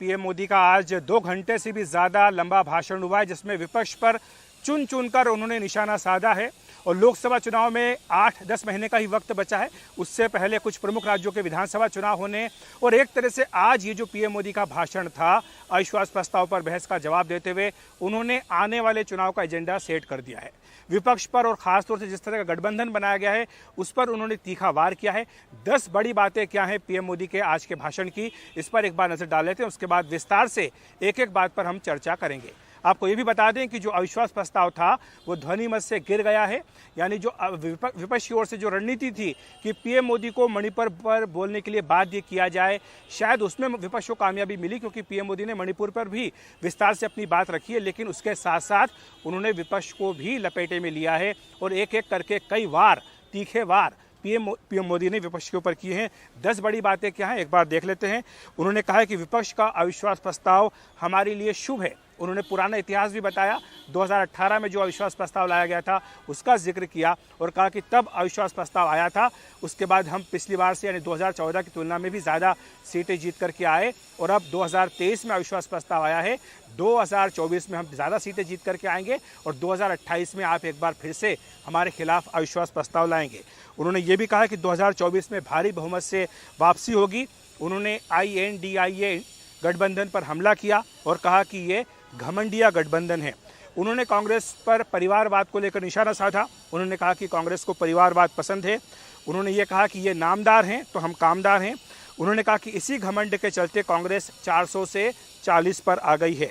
PM Modi का आज 2 घंटे से भी ज़्यादा लंबा भाषण हुआ है, जिसमें विपक्ष पर चुन चुनकर उन्होंने निशाना साधा है। और लोकसभा चुनाव में 8-10 महीने का ही वक्त बचा है, उससे पहले कुछ प्रमुख राज्यों के विधानसभा चुनाव होने, और एक तरह से आज ये जो पीएम मोदी का भाषण था, अविश्वास प्रस्ताव पर बहस का जवाब देते हुए उन्होंने आने वाले चुनाव का एजेंडा सेट कर दिया है। विपक्ष पर और खासतौर से जिस तरह का गठबंधन बनाया गया है उस पर उन्होंने तीखा वार किया है। 10 बड़ी बातें क्या हैं पीएम मोदी के आज के भाषण की, इस पर एक बार नजर डाल लेते हैं, उसके बाद विस्तार से एक एक बात पर हम चर्चा करेंगे। आपको ये भी बता दें कि जो अविश्वास प्रस्ताव था वो ध्वनि मत से गिर गया है। यानी जो विपक्ष की ओर से जो रणनीति थी कि पीएम मोदी को मणिपुर पर बोलने के लिए बाध्य किया जाए, शायद उसमें विपक्ष को कामयाबी मिली, क्योंकि पीएम मोदी ने मणिपुर पर भी विस्तार से अपनी बात रखी है। लेकिन उसके साथ साथ उन्होंने विपक्ष को भी लपेटे में लिया है और एक एक करके कई वार, तीखे वार पीएम मोदी ने विपक्ष के ऊपर किए हैं। 10 बड़ी बातें क्या हैं एक बार देख लेते हैं। उन्होंने कहा है कि विपक्ष का अविश्वास प्रस्ताव हमारे लिए शुभ है। उन्होंने पुराना इतिहास भी बताया, 2018 में जो अविश्वास प्रस्ताव लाया गया था उसका जिक्र किया और कहा कि तब अविश्वास प्रस्ताव आया था, उसके बाद हम पिछली बार से यानी 2014 की तुलना में भी ज़्यादा सीटें जीत करके आए, और अब 2023 में अविश्वास प्रस्ताव आया है, 2024 में हम ज़्यादा सीटें जीत करके आएंगे और 2028 में आप एक बार फिर से हमारे खिलाफ अविश्वास प्रस्ताव लाएंगे। उन्होंने ये भी कहा कि 2024 में भारी बहुमत से वापसी होगी। उन्होंने INDIA गठबंधन पर हमला किया और कहा कि ये घमंडिया गठबंधन है। उन्होंने कांग्रेस पर परिवारवाद को लेकर निशाना साधा। उन्होंने कहा कि कांग्रेस को परिवारवाद पसंद है। उन्होंने ये कहा कि ये नामदार हैं तो हम कामदार हैं। उन्होंने कहा कि इसी घमंड के चलते कांग्रेस 400 से 40 पर आ गई है।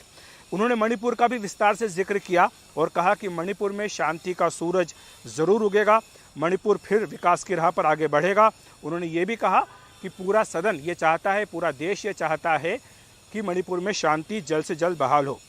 उन्होंने मणिपुर का भी विस्तार से जिक्र किया और कहा कि मणिपुर में शांति का सूरज ज़रूर उगेगा, मणिपुर फिर विकास की राह पर आगे बढ़ेगा। उन्होंने ये भी कहा कि पूरा सदन ये चाहता है, पूरा देश ये चाहता है कि मणिपुर में शांति जल्द से जल्द बहाल हो।